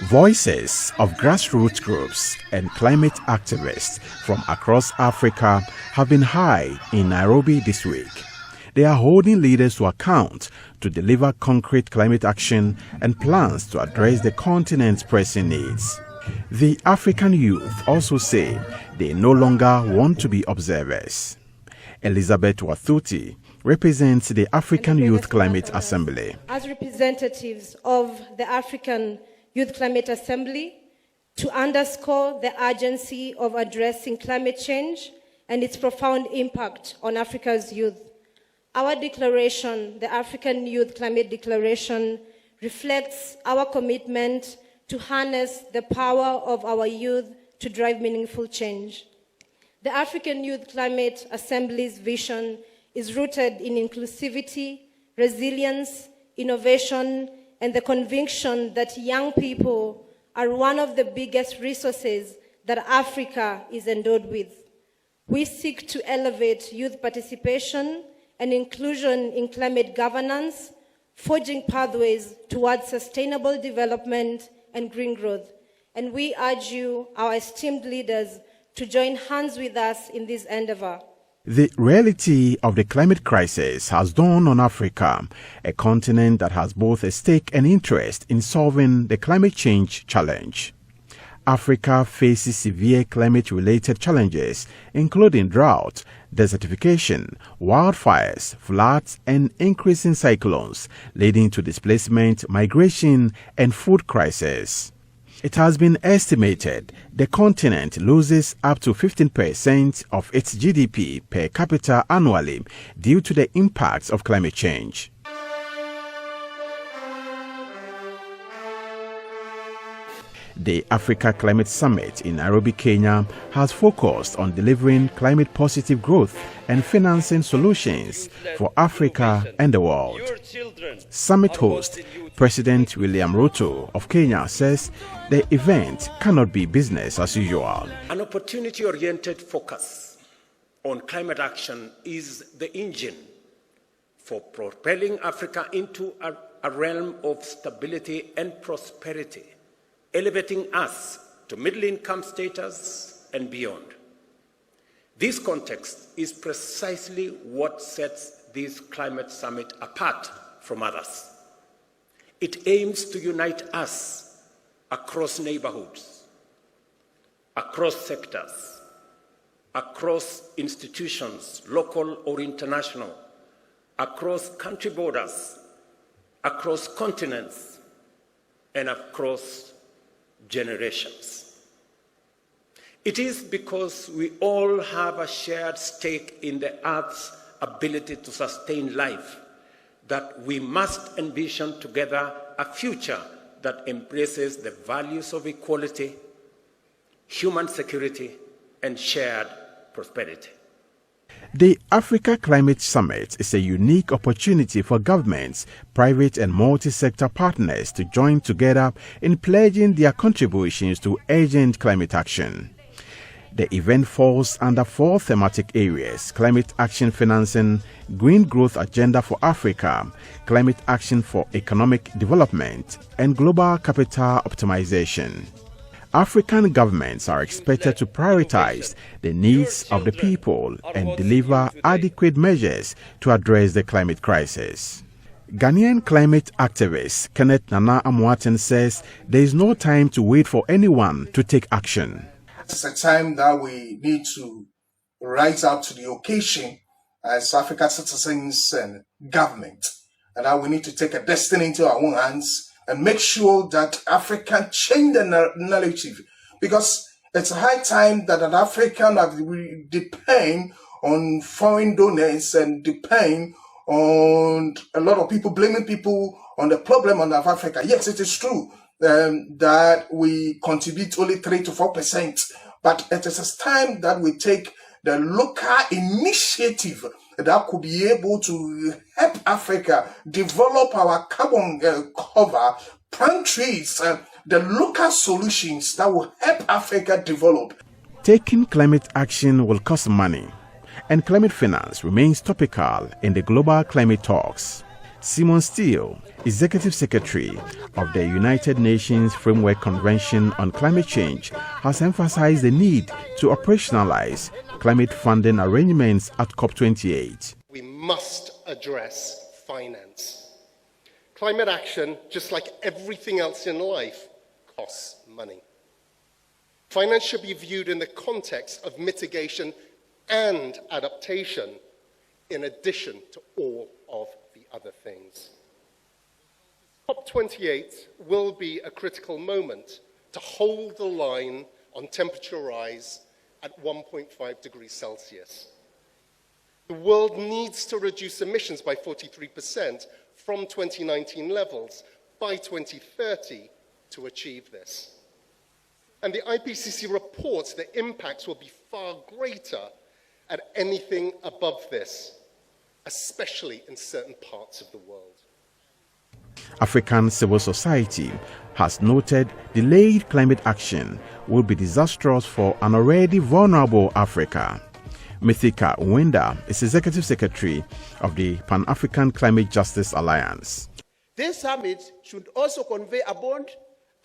Voices of grassroots groups and climate activists from across Africa have been high in Nairobi this week. They are holding leaders to account to deliver concrete climate action and plans to address the continent's pressing needs. The African youth also say they no longer want to be observers. Elizabeth Wathuti represents the African Youth Climate Assembly. As representatives of the African Youth Climate Assembly, to underscore the urgency of addressing climate change and its profound impact on Africa's youth. Our declaration, the African Youth Climate Declaration, reflects our commitment to harness the power of our youth to drive meaningful change. The African Youth Climate Assembly's vision is rooted in inclusivity, resilience, innovation, and the conviction that young people are one of the biggest resources that Africa is endowed with. We seek to elevate youth participation and inclusion in climate governance, forging pathways towards sustainable development and green growth. And we urge you, our esteemed leaders, to join hands with us in this endeavor. The reality of the climate crisis has dawned on Africa, a continent that has both a stake and interest in solving the climate change challenge. Africa faces severe climate-related challenges, including drought, desertification, wildfires, floods, and increasing cyclones, leading to displacement, migration, and food crisis. It has been estimated the continent loses up to 15% of its GDP per capita annually due to the impacts of climate change. The Africa Climate Summit in Nairobi, Kenya has focused on delivering climate-positive growth and financing solutions for Africa and the world. Summit host President William Ruto of Kenya says the event cannot be business as usual. An opportunity-oriented focus on climate action is the engine for propelling Africa into a realm of stability and prosperity, elevating us to middle-income status and beyond. This context is precisely what sets this climate summit apart from others. It aims to unite us across neighborhoods, across sectors, across institutions, local or international, across country borders, across continents, and across generations. It is because we all have a shared stake in the Earth's ability to sustain life that we must envision together a future that embraces the values of equality, human security, and shared prosperity. The Africa Climate Summit is a unique opportunity for governments, private and multi-sector partners to join together in pledging their contributions to urgent climate action. The event falls under 4 thematic areas: climate action financing, green growth agenda for Africa, climate action for economic development, and global capital optimization. African governments are expected to prioritize the needs of the people and deliver adequate measures to address the climate crisis. Ghanaian climate activist Kenneth Nana Amoateng says there is no time to wait for anyone to take action. It's a time that we need to rise up to the occasion as African citizens and government, and that we need to take a destiny into our own hands and make sure that Africa change the narrative, because it's a high time that an African we depend on foreign donors and depend on a lot of people blaming people on the problem of Africa. Yes, it is true that we contribute only 3 to 4%, but it is a time that we take the local initiative that could be able to help Africa develop our carbon cover, plant trees, the local solutions that will help Africa develop. Taking climate action will cost money, and climate finance remains topical in the global climate talks. Simon Steele, Executive Secretary of the United Nations Framework Convention on Climate Change, has emphasized the need to operationalize climate funding arrangements at COP28. We must address finance. Climate action, just like everything else in life, costs money. Finance should be viewed in the context of mitigation and adaptation, in addition to all of the other things. COP28 will be a critical moment to hold the line on temperature rise at 1.5 degrees Celsius. The world needs to reduce emissions by 43% from 2019 levels by 2030 to achieve this. And the IPCC reports the impacts will be far greater at anything above this, especially in certain parts of the world. African civil society has noted delayed climate action will be disastrous for an already vulnerable Africa. Mithika Wenda is Executive Secretary of the Pan-African Climate Justice Alliance. This summit should also convey a bold,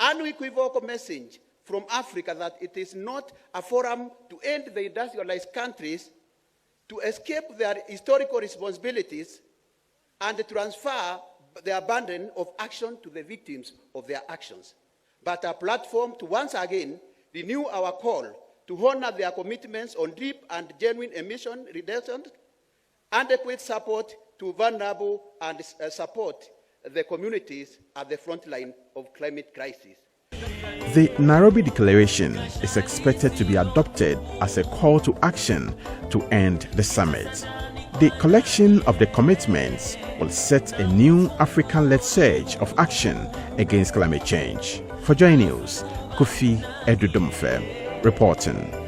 unequivocal message from Africa that it is not a forum to end the industrialized countries to escape their historical responsibilities and transfer their burden of action to the victims of their actions, but a platform to once again renew our call to honor their commitments on deep and genuine emission reduction, adequate support to vulnerable, and support the communities at the front line of climate crisis. The Nairobi Declaration is expected to be adopted as a call to action to end the summit. The collection of the commitments will set a new African-led surge of action against climate change. For Joy News, Kofi Edudumfe reporting.